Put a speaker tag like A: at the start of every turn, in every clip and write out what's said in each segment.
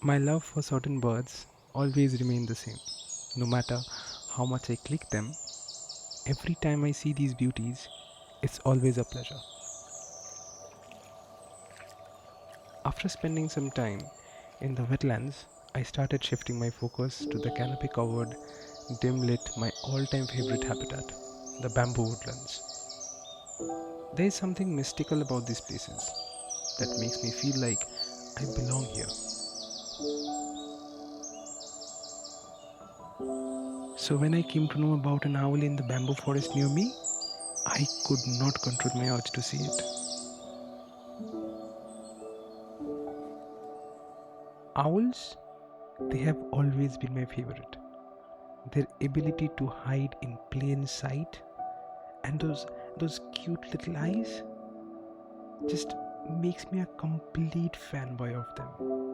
A: My love for certain birds always remain the same. No matter how much I click them, every time I see these beauties, it's always a pleasure. After spending some time in the wetlands, I started shifting my focus to the canopy covered, dim lit, my all time favorite habitat, the bamboo woodlands. There is something mystical about these places that makes me feel like I belong here. So when I came to know about an owl in the bamboo forest near me, I could not control my urge to see it. Owls, they have always been my favorite. Their ability to hide in plain sight and those cute little eyes just makes me a complete fanboy of them.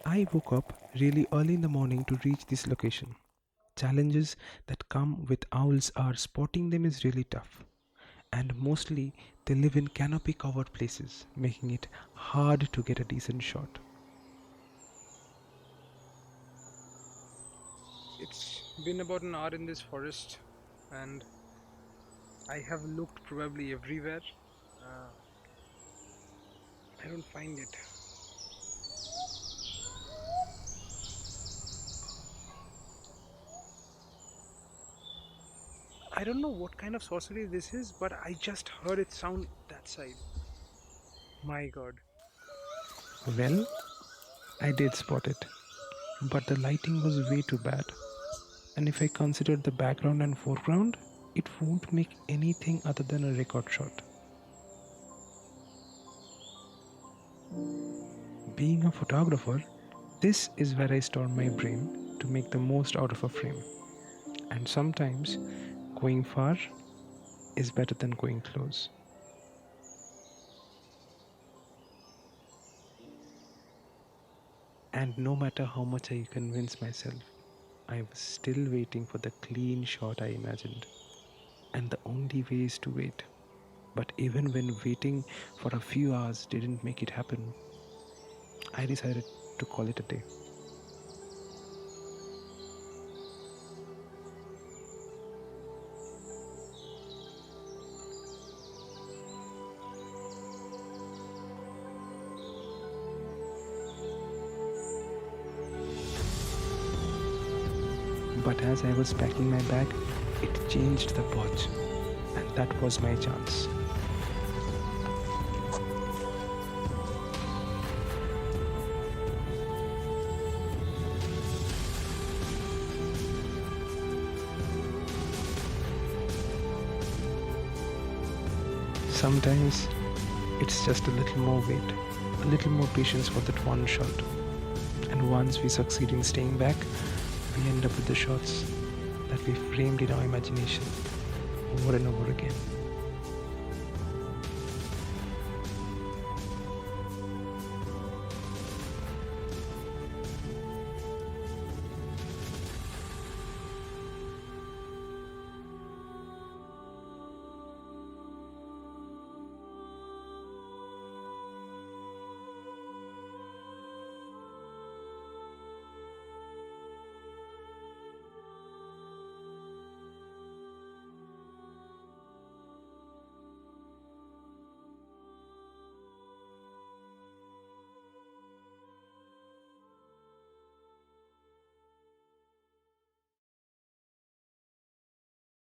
A: I woke up really early in the morning to reach this location. Challenges that come with owls are spotting them is really tough, and mostly they live in canopy covered places, making it hard to get a decent shot. It's been about an hour in this forest, and I have looked probably everywhere. Uh, I don't find it. I don't know what kind of sorcery this is, but I just heard it sound that side. My god. Well, I did spot it, but the lighting was way too bad. And if I consider the background and foreground, it won't make anything other than a record shot. Being a photographer, this is where I store my brain to make the most out of a frame. And sometimes going far is better than going close. And no matter how much I convince myself, I was still waiting for the clean shot I imagined. And the only way is to wait. But even when waiting for a few hours didn't make it happen, I decided to call it a day. But as I was packing my bag, it changed the watch, and that was my chance. Sometimes it's just a little more wait, a little more patience for that one shot. And once we succeed in staying back, we end up with the shots that we framed in our imagination over and over again.